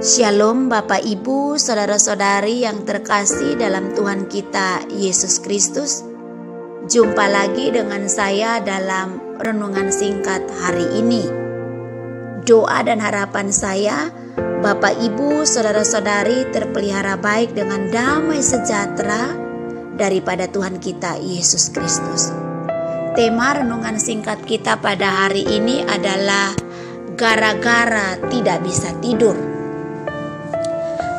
Shalom Bapak Ibu, Saudara-saudari yang terkasih dalam Tuhan kita Yesus Kristus. Jumpa lagi dengan saya dalam renungan singkat hari ini. Doa dan harapan saya, Bapak Ibu, Saudara-saudari terpelihara baik dengan damai sejahtera daripada Tuhan kita Yesus Kristus. Tema renungan singkat kita pada hari ini adalah gara-gara tidak bisa tidur.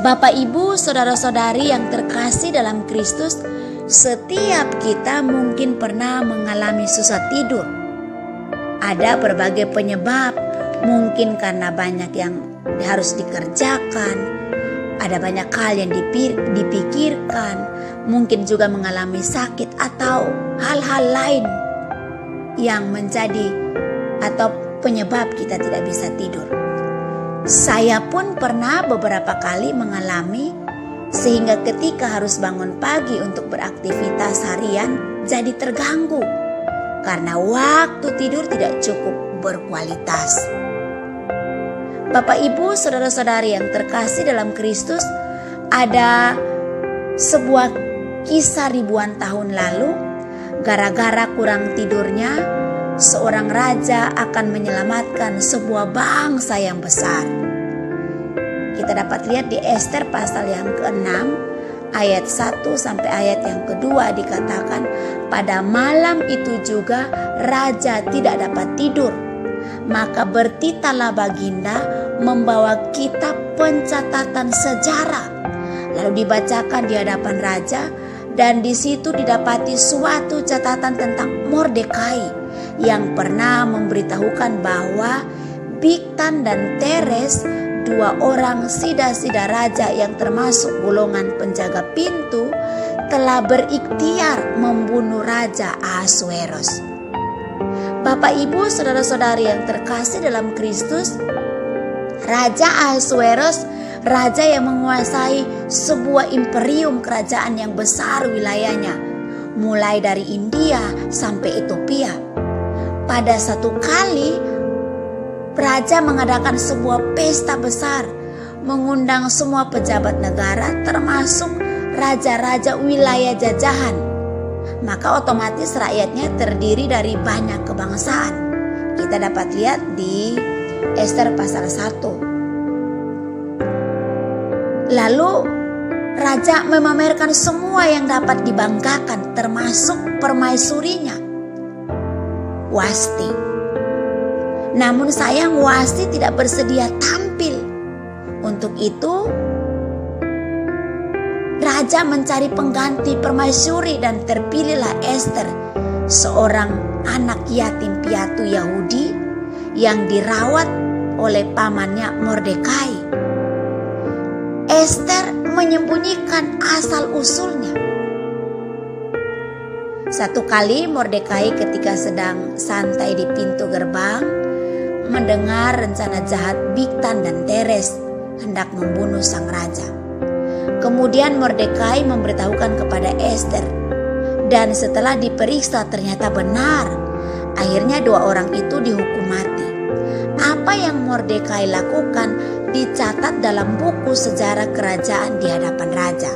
Bapak Ibu, Saudara-saudari yang terkasih dalam Kristus, setiap kita mungkin pernah mengalami susah tidur. Ada berbagai penyebab, mungkin karena banyak yang harus dikerjakan, ada banyak hal yang dipikirkan, mungkin juga mengalami sakit atau hal-hal lain yang menjadi atau penyebab kita tidak bisa tidur. Saya pun pernah beberapa kali mengalami sehingga ketika harus bangun pagi untuk beraktivitas harian jadi terganggu karena waktu tidur tidak cukup berkualitas. Bapak Ibu, Saudara-saudari yang terkasih dalam Kristus, ada sebuah kisah ribuan tahun lalu. Gara-gara kurang tidurnya, seorang raja akan menyelamatkan sebuah bangsa yang besar. Kita dapat lihat di Ester pasal yang ke-6 ayat 1 sampai ayat yang kedua dikatakan, pada malam itu juga raja tidak dapat tidur. Maka bertitalah baginda membawa kitab pencatatan sejarah. Lalu dibacakan di hadapan raja, dan di situ didapati suatu catatan tentang Mordekai yang pernah memberitahukan bahwa Bigtan dan Teres, dua orang sida-sida raja yang termasuk golongan penjaga pintu, telah berikhtiar membunuh Raja Ahasuerus. Bapak Ibu, Saudara-saudari yang terkasih dalam Kristus, Raja Ahasuerus, raja yang menguasai sebuah imperium kerajaan yang besar wilayahnya, mulai dari India sampai Ethiopia. Pada satu kali, raja mengadakan sebuah pesta besar, mengundang semua pejabat negara termasuk raja-raja wilayah jajahan. Maka otomatis rakyatnya terdiri dari banyak kebangsaan. Kita dapat lihat di Ester pasal 1. Lalu raja memamerkan semua yang dapat dibanggakan termasuk permaisurinya, Wasti. Namun sayang Wasti tidak bersedia tampil. Untuk itu raja mencari pengganti permaisuri dan terpilihlah Ester, seorang anak yatim piatu Yahudi yang dirawat oleh pamannya Mordekai. Ester menyembunyikan asal-usulnya. Satu kali Mordekai ketika sedang santai di pintu gerbang mendengar rencana jahat Bigtan dan Teres hendak membunuh sang raja. Kemudian Mordekai memberitahukan kepada Ester, dan setelah diperiksa ternyata benar. Akhirnya dua orang itu dihukum mati. Apa yang Mordekai lakukan dicatat dalam buku sejarah kerajaan di hadapan raja.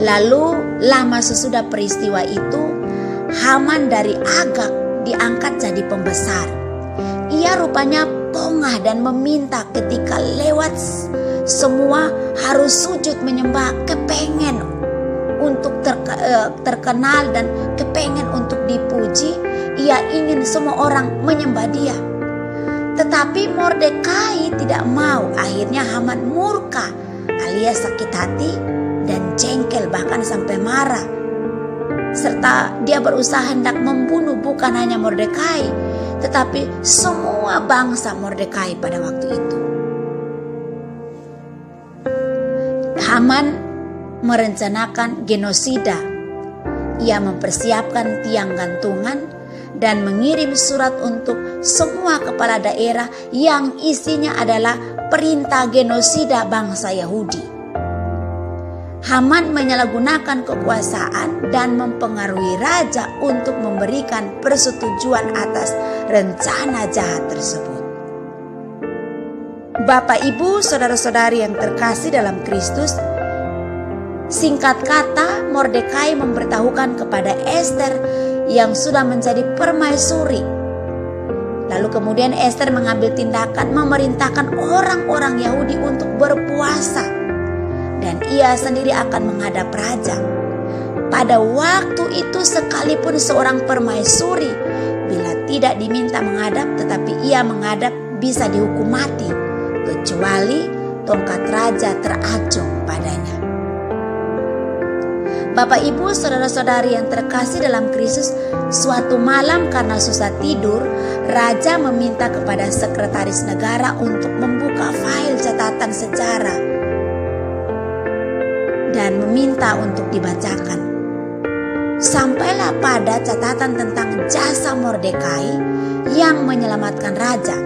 Lalu lama sesudah peristiwa itu, Haman dari Agag diangkat jadi pembesar. Ia rupanya pongah dan meminta ketika lewat semua harus sujud menyembah, kepengen untuk terkenal dan kepengen untuk dipuji. Ia ingin semua orang menyembah dia. Tetapi Mordekai tidak mau. Akhirnya Haman murka alias sakit hati dan jengkel, bahkan sampai marah. Serta dia berusaha hendak membunuh bukan hanya Mordekai, tetapi semua bangsa Mordekai pada waktu itu. Haman merencanakan genosida. Ia mempersiapkan tiang gantungan dan mengirim surat untuk semua kepala daerah yang isinya adalah perintah genosida bangsa Yahudi. Haman menyalahgunakan kekuasaan dan mempengaruhi raja untuk memberikan persetujuan atas rencana jahat tersebut. Bapak, Ibu, saudara-saudari yang terkasih dalam Kristus, singkat kata, Mordekai memberitahukan kepada Ester yang sudah menjadi permaisuri. Lalu kemudian Ester mengambil tindakan memerintahkan orang-orang Yahudi untuk berpuasa. Dan ia sendiri akan menghadap raja. Pada waktu itu sekalipun seorang permaisuri, bila tidak diminta menghadap tetapi ia menghadap, bisa dihukum mati, kecuali tongkat raja teracung padanya. Bapak, Ibu, saudara-saudari yang terkasih dalam Kristus, suatu malam karena susah tidur, raja meminta kepada sekretaris negara untuk membuka fail catatan sejarah dan meminta untuk dibacakan. Sampailah pada catatan tentang jasa Mordekai yang menyelamatkan raja.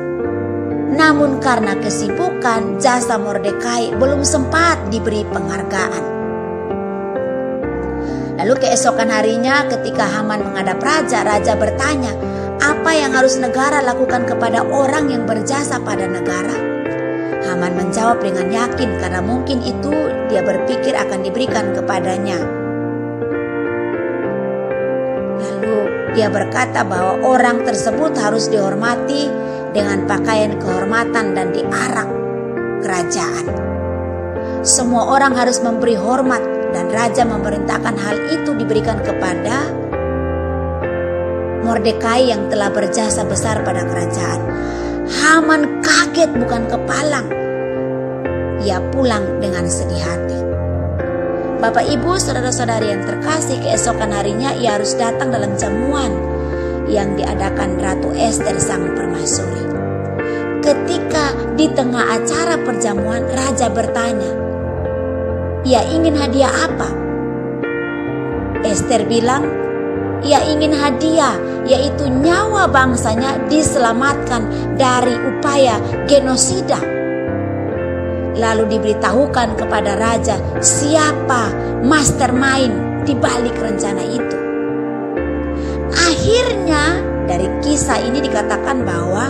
Namun karena kesibukan, jasa Mordekai belum sempat diberi penghargaan. Lalu keesokan harinya ketika Haman menghadap raja, raja bertanya, apa yang harus negara lakukan kepada orang yang berjasa pada negara? Haman menjawab dengan yakin karena mungkin itu dia berpikir akan diberikan kepadanya. Lalu dia berkata bahwa orang tersebut harus dihormati dengan pakaian kehormatan dan diarak kerajaan. Semua orang harus memberi hormat dan raja memerintahkan hal itu diberikan kepada Mordekai yang telah berjasa besar pada kerajaan. Haman kaget bukan kepalang. Ia pulang dengan sedih hati. Bapak, Ibu, saudara-saudari yang terkasih, keesokan harinya ia harus datang dalam jamuan yang diadakan Ratu Ester sang permaisuri. Ketika di tengah acara perjamuan, raja bertanya, ia ingin hadiah apa? Ester bilang, ia ingin hadiah, yaitu nyawa bangsanya diselamatkan dari upaya genosida. Lalu diberitahukan kepada raja siapa mastermind di balik rencana itu. Akhirnya dari kisah ini dikatakan bahwa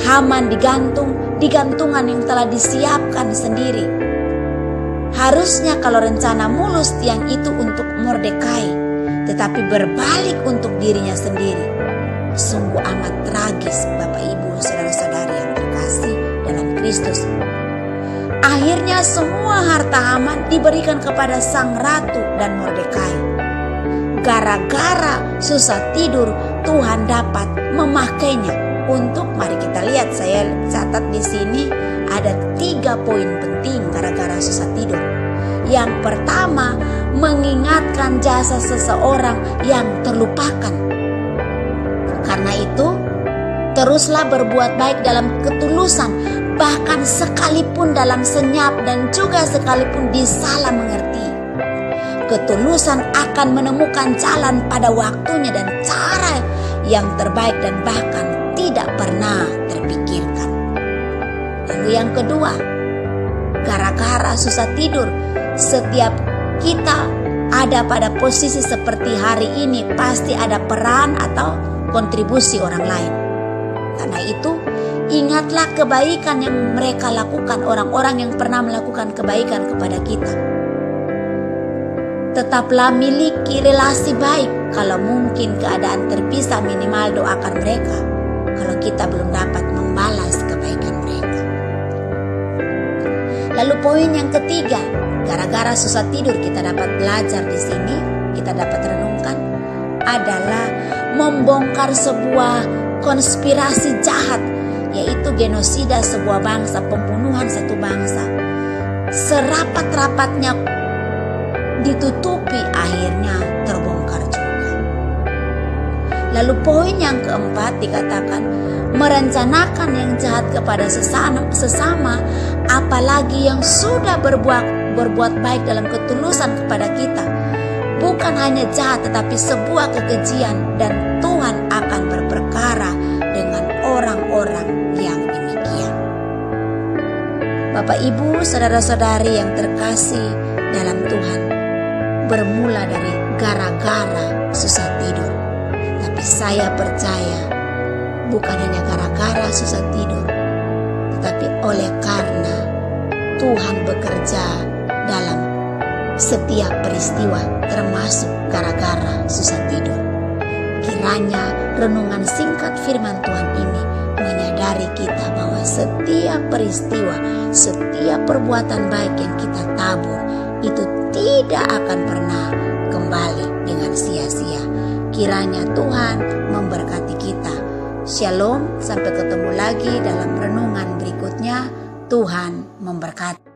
Haman digantung di gantungan yang telah disiapkan sendiri. Harusnya kalau rencana mulus tiang itu untuk Mordekai, tetapi berbalik untuk dirinya sendiri. Sungguh amat tragis, Bapak, Ibu, saudara-saudari yang terkasih dalam Kristus. Akhirnya semua harta Haman diberikan kepada sang ratu dan Mordekai. Gara-gara susah tidur, Tuhan dapat memakainya untuk, mari kita lihat, saya catat di sini ada 3 poin penting gara-gara susah tidur. Yang pertama, mengingatkan jasa seseorang yang terlupakan. Karena itu, teruslah berbuat baik dalam ketulusan, bahkan sekalipun dalam senyap dan juga sekalipun disalah mengerti. Ketulusan akan menemukan jalan pada waktunya dan cara yang terbaik dan bahkan tidak pernah terpikirkan. Lalu yang kedua, gara-gara susah tidur, setiap kita ada pada posisi seperti hari ini pasti ada peran atau kontribusi orang lain. Karena itu, ingatlah kebaikan yang mereka lakukan, orang-orang yang pernah melakukan kebaikan kepada kita. Tetaplah miliki relasi baik. Kalau mungkin keadaan terpisah, minimal doakan mereka kalau kita belum dapat membalas kebaikan mereka. Lalu poin yang ketiga, gara-gara susah tidur kita dapat belajar di sini, kita dapat renungkan adalah membongkar sebuah konspirasi jahat, yaitu genosida sebuah bangsa, pembunuhan satu bangsa. Serapat-rapatnya ditutupi, akhirnya terbongkar juga. Lalu poin yang keempat dikatakan merencanakan yang jahat kepada sesama, apalagi yang sudah berbuat baik dalam ketulusan kepada kita. Bukan hanya jahat tetapi sebuah kekejian, dan Tuhan akan berperkara dengan orang-orang yang demikian. Bapak, Ibu, saudara-saudari yang terkasih dalam Tuhan, bermula dari gara-gara susah tidur. Tapi saya percaya bukan hanya gara-gara susah tidur, tetapi oleh karena Tuhan bekerja dalam setiap peristiwa, termasuk gara-gara susah tidur. Kiranya renungan singkat firman Tuhan ini menyadari kita bahwa setiap peristiwa, setiap perbuatan baik yang kita tabur itu tidak akan pernah kembali dengan sia-sia. Kiranya Tuhan memberkati kita. Shalom, sampai ketemu lagi dalam renungan berikutnya. Tuhan memberkati.